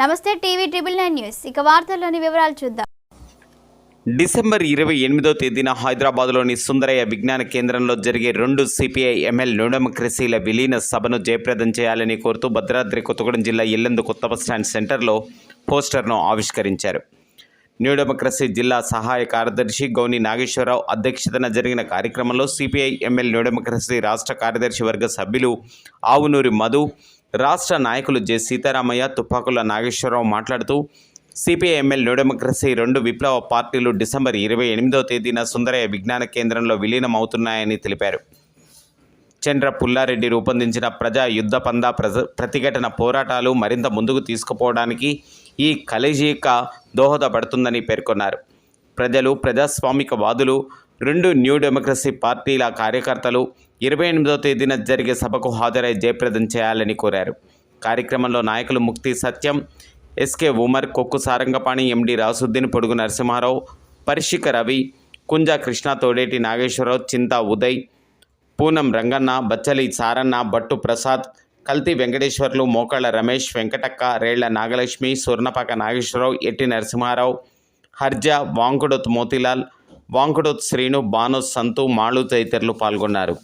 నమస్తే TV triple 9 news. ఇక వార్తల్లోని వివరాలు చూద్దాం. డిసెంబర్ 28వ తేదీన హైదరాబాద్లోని సుందరయ్య విజ్ఞాన కేంద్రంలో జరిగే 2 సిపిఐ ఎంఎల్ న్యూ డెమోక్రసీల విలీన సభను జయప్రదం చేయాలని కోరుతూ భద్రాద్రి కొత్తగూడెం జిల్లా ఇల్లందు కొత్త బస్టాండ్ సెంటర్లో పోస్టర్ను ఆవిష్కరించారు. న్యూ డెమోక్రసీ జిల్లా సహాయ కార్యదర్శి గౌని నాగేశ్వరరావు అధ్యక్షతన జరిగిన కార్యక్రమంలో సిపిఐ ఎంఎల్ న్యూ డెమోక్రసీ రాష్ట్ర కార్యదర్శి వర్గ సభ్యులు ఆవునూరి మధు, రాష్ట్ర నాయకులు జె సీతారామయ్య, తుపాకుల నాగేశ్వరరావు మాట్లాడుతూ సిపిఐ ఎంఎల్ న్యూ డెమోక్రసీ 2 విప్లవ పార్టీలు డిసెంబర్ 28వ తేదీన సుందరయ్య విజ్ఞాన కేంద్రంలో విలీనమవుతున్నాయని తెలిపారు. చంద్ర పుల్లారెడ్డి రూపొందించిన ప్రజా యుద్ధ పందా ప్రతిఘటన పోరాటాలు మరింత ముందుకు తీసుకుపోవడానికి ఈ కలయిక దోహదపడుతుందని పేర్కొన్నారు. ప్రజలు, ప్రజాస్వామిక వాదులు, 2 న్యూ డెమోక్రసీ పార్టీల కార్యకర్తలు 28వ తేదీన జరిగే సభకు హాజరై జయప్రదం చేయాలని కోరారు. కార్యక్రమంలో నాయకులు ముక్తి సత్యం, ఎస్కే ఉమర్, కొక్కు సారంగపాణి, ఎండి రాసుద్దీన్, పొడుగు నరసింహారావు, పరిషిక రవి, కుంజా కృష్ణ, తోడేటి నాగేశ్వరరావు, చింతా ఉదయ్, పూనం రంగన్న, బచ్చలి సారన్న, బట్టు ప్రసాద్, కల్తీ వెంకటేశ్వర్లు, మోకాళ్ళ రమేష్, వెంకటక్క, రేళ్ల నాగలక్ష్మి, సుర్ణపాక నాగేశ్వరరావు, ఎట్టి నరసింహారావు, హర్జా, వాంకుడోత్ మోతిలాల్, వాంకుడోత్ శ్రీను, బాను, సంతు, మాళు తదితరులు పాల్గొన్నారు.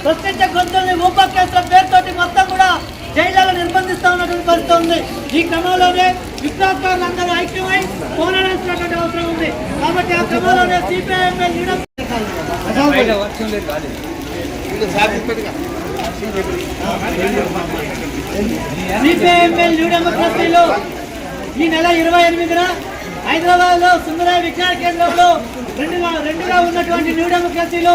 ప్రత్యక్ష గొంతుల్ని ఊపా కేసుల పేరుతోటి మొత్తం కూడా జైళ్లలో నిర్బంధిస్తూ ఉన్నటువంటి పరిస్థితి ఉంది. ఈ క్రమంలోనే విప్లవకారులందరూ ఐక్యమై పోరాడాల్సినటువంటి అవసరం ఉంది. కాబట్టి ఆ క్రమంలోనే సిపిఐఎంఎల్ న్యూ డెమోక్రసీలో ఈ నెల 28న హైదరాబాద్లో సుందరయ్య విజ్ఞాన కేంద్రంలో రెండుగా ఉన్నటువంటి న్యూ డెమోక్రసీలో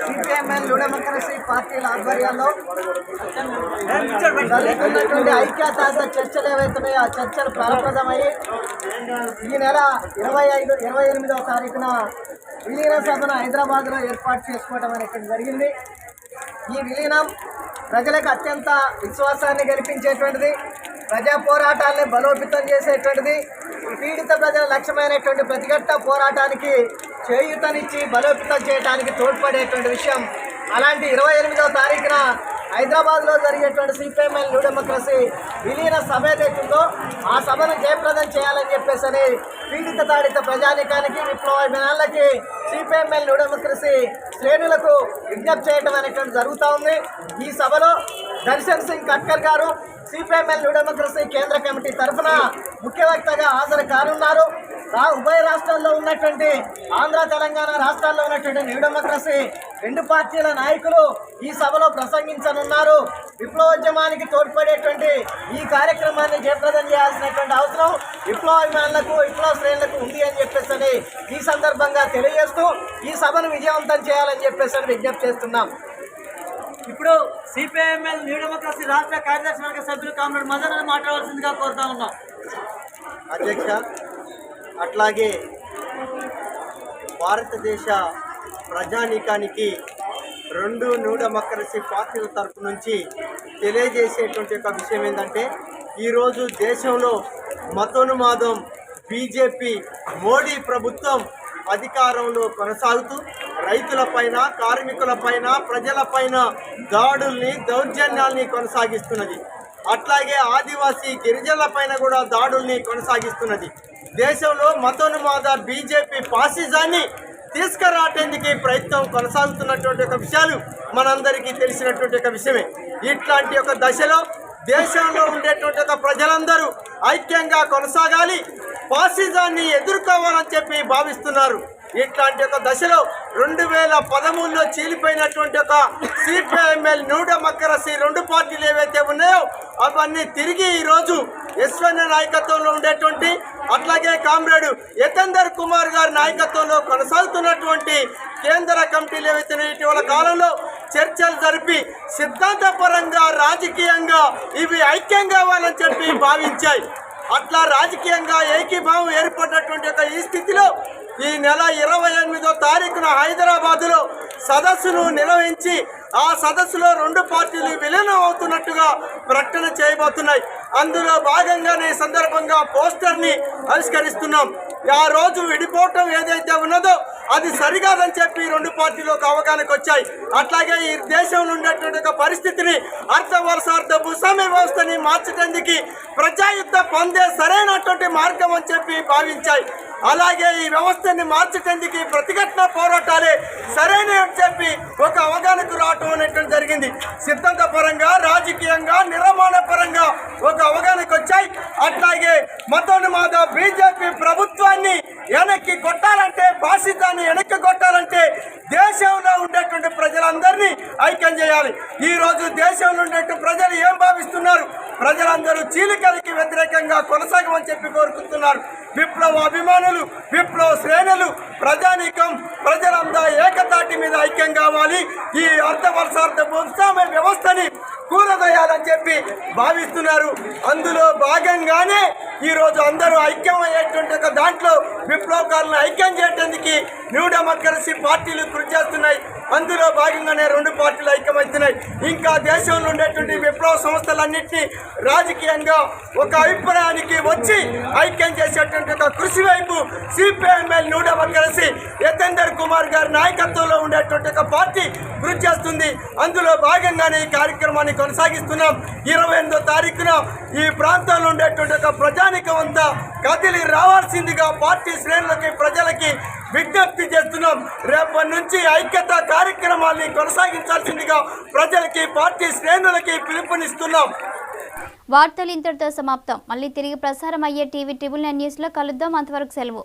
సిపిఎంఎల్ న్యూ డెమోక్రసీ పార్టీల ఆధ్వర్యంలో జరుగుతున్నటువంటి ఐక్యతాంత చర్చలు ఏవైతున్నాయో ఆ చర్చలు ప్రారంభమయ్యి ఈ నెల 28వ తారీఖున విలీన సభను హైదరాబాద్లో ఏర్పాటు చేసుకోవడం అనేది జరిగింది. ఈ విలీనం ప్రజలకు అత్యంత విశ్వాసాన్ని కల్పించేటువంటిది, ప్రజా పోరాటాన్ని బలోపేతం చేసేటువంటిది, పీడిత ప్రజల లక్ష్యమైనటువంటి ప్రతిఘట్ట పోరాటానికి చేయూతనిచ్చి బలోపేతం చేయడానికి తోడ్పడేటువంటి విషయం. అలాంటి 28వ తారీఖున హైదరాబాద్లో జరిగేటువంటి సిపిఎంఎల్ న్యూ డెమోక్రసీ విలీన సభ ఏదైతుందో ఆ సభను జయప్రదం చేయాలని చెప్పేసి పీడిత తాడిత ప్రజానికానికి, విప్లవాభిమానులకి, సిపిఎంఎల్ న్యూ డెమోక్రసీ శ్రేణులకు విజ్ఞప్తి చేయడం అనేటువంటి జరుగుతూ ఉంది. ఈ సభలో దర్శన్ సింగ్ ఖట్కర్ గారు సిపిఎంఎల్ న్యూ డెమోక్రసీ కేంద్ర కమిటీ తరఫున ముఖ్య వక్తగా హాజరు కానున్నారు. ఉభయ రాష్ట్రాల్లో ఉన్నటువంటి ఆంధ్ర, తెలంగాణ రాష్ట్రాల్లో ఉన్నటువంటి న్యూ డెమోక్రసీ 2 పార్టీల నాయకులు ఈ సభలో ప్రసంగించనున్నారు. విప్లవోద్యమానికి తోడ్పడేటువంటి ఈ కార్యక్రమాన్ని జయప్రదం చేయాల్సినటువంటి అవసరం విప్లవాభిమానులకు, విప్లవ శ్రేణులకు ఉంది అని చెప్పేసి ఈ సందర్భంగా తెలియజేస్తూ ఈ సభను విజయవంతం చేయాలని చెప్పేసి విజ్ఞప్తి చేస్తున్నాం. ఇప్పుడు సిపిఐఎంఎల్ న్యూ డెమోక్రసీ రాష్ట్ర కార్యదర్శి వర్గ సభ్యులు కామ్రేడ్ మదన్ మాట్లాడాల్సిందిగా కోరుతా ఉన్నాం. అధ్యక్ష, అట్లాగే భారతదేశ ప్రజానీకానికి 2 న్యూ డెమోక్రసీ పార్టీల తరఫు నుంచి తెలియజేసేటువంటి ఒక విషయం ఏంటంటే, ఈరోజు దేశంలో మతోన్మాదం, బీజేపీ, మోడీ ప్రభుత్వం అధికారంలో కొనసాగుతూ రైతులపైన, కార్మికులపైన, ప్రజలపైన దాడుల్ని, దౌర్జన్యాల్ని కొనసాగిస్తున్నది. అట్లాగే ఆదివాసీ గిరిజనులపైన కూడా దాడుల్ని కొనసాగిస్తున్నది. దేశంలో మతోన్మాద బీజేపీ ఫాసిజాన్ని తీసుకురావడానికి ప్రయత్నం కొనసాగుతున్నటువంటి ఒక విషయాలు మనందరికీ తెలిసినటువంటి ఒక విషయమే. ఇట్లాంటి ఒక దశలో దేశంలో ఉండేటువంటి ఒక ప్రజలందరూ ఐక్యంగా కొనసాగాలి, ఫాసిజాన్ని ఎదుర్కోవాలని చెప్పి భావిస్తున్నారు. ఇట్లాంటి ఒక దశలో 2013లో చీలిపోయినటువంటి ఒక సిపిఐఎంఎల్ న్యూ డెమోక్రసీ 2 పార్టీలు ఏవైతే ఉన్నాయో అవన్నీ తిరిగి ఈరోజు యశ్వన్న నాయకత్వంలో ఉండేటువంటి, అట్లాగే కామ్రేడ్ యతేందర్ కుమార్ గారి నాయకత్వంలో కొనసాగుతున్నటువంటి కేంద్ర కమిటీలు ఏవైతే ఇటీవల కాలంలో చర్చలు జరిపి సిద్ధాంతపరంగా, రాజకీయంగా ఇవి ఐక్యం కావాలని చెప్పి భావించాయి. అట్లా రాజకీయంగా ఏకీభావం ఏర్పడినటువంటి యొక్క ఈ స్థితిలో ఈ నెల 28వ తారీఖున హైదరాబాదులో సదస్సును నిర్వహించి ఆ సదస్సులో రెండు పార్టీలు విలీనం అవుతున్నట్టుగా ప్రకటన చేయబోతున్నాయి. అందులో భాగంగానే ఈ సందర్భంగా పోస్టర్ని ఆవిష్కరిస్తున్నాం. ఆ రోజు విడిపోవటం ఏదైతే ఉన్నదో అది సరికాదని చెప్పి రెండు పార్టీలకు అవగాహనకు వచ్చాయి. అట్లాగే ఈ దేశంలో ఉండేటువంటి ఒక పరిస్థితిని అర్థ భూస్వామ్య వ్యవస్థని మార్చడానికి ప్రజాయుద్ధ పొందే సరైనటువంటి మార్గం అని చెప్పి భావించాయి. అలాగే ఈ వ్యవస్థని మార్చడానికి ప్రతిఘటన పోరాటాలే సరైన అని చెప్పి ఒక అవగాహనకు రావటం అనేటువంటి జరిగింది. సిద్ధాంత పరంగా, రాజకీయంగా, నిర్మాణ పరంగా ఒక అవగాహనకు వచ్చాయి. అట్లాగే మతోన్మాద బీజేపీ ప్రభుత్వాన్ని వెనక్కి కొట్టాలంటే, ఫాసిజాన్ని వెనక్కి కొట్టాలంటే దేశంలో ఉండేటువంటి ప్రజలందరినీ ఐక్యం చేయాలి. ఈరోజు దేశంలో ఉండేటువంటి ప్రజలు ఏం భావిస్తున్నారు? ప్రజలందరూ చీలికలకి వ్యతిరేకంగా కొనసాగమని చెప్పి కోరుకుంటున్నారు. విప్లవ అభిమానులు, విప్లవ శ్రేణులు, ప్రజానీకం, ప్రజలంతా ఏకతాటి మీద ఐక్యం కావాలి. ఈ అర్థ భూస్వామ్య వ్యవస్థని కూలదోయాలని చెప్పి భావిస్తున్నారు. అందులో భాగంగానే ఈరోజు అందరూ ఐక్యం అయ్యేటువంటి ఒక దాంట్లో విప్లవకారులను ఐక్యం చేయడానికి న్యూ డెమోక్రసీ పార్టీలు కృషి చేస్తున్నాయి. అందులో భాగంగానే రెండు పార్టీలు ఐక్యమవుతున్నాయి. ఇంకా దేశంలో ఉండేటువంటి విప్లవ సంస్థలన్నింటినీ రాజకీయంగా ఒక అభిప్రాయానికి వచ్చి ఐక్యం చేసేటువంటి ఒక కృషి వైపు సిపిఐఎంఎల్ న్యూ డెమోక్రసీ యతేందర్ కుమార్ గారి నాయకత్వంలో ఉండేటువంటి ఒక పార్టీ కృషి చేస్తుంది. అందులో భాగంగానే ఈ కార్యక్రమాన్ని కొనసాగిస్తున్నాం. 28వ తారీఖున ఈ ప్రాంతంలో ఉండేటువంటి ఒక ప్రజానికం అంతా కదిలి రావాల్సిందిగా పార్టీ శ్రేణులకి, ప్రజలకి విజ్ఞప్తి చేస్తున్నాం. రేపటి నుంచి ఐక్యత కార్యక్రమాన్ని కొనసాగించాల్సిందిగా ప్రజలకి, పార్టీ శ్రేణులకి పిలుపునిస్తున్నాం. వార్తలు ఇంతటితో సమాప్తం. మళ్ళీ తిరిగి ప్రసారం అయ్యే టీవీ 999 న్యూస్లో కలుద్దాం. అంతవరకు సెలవు.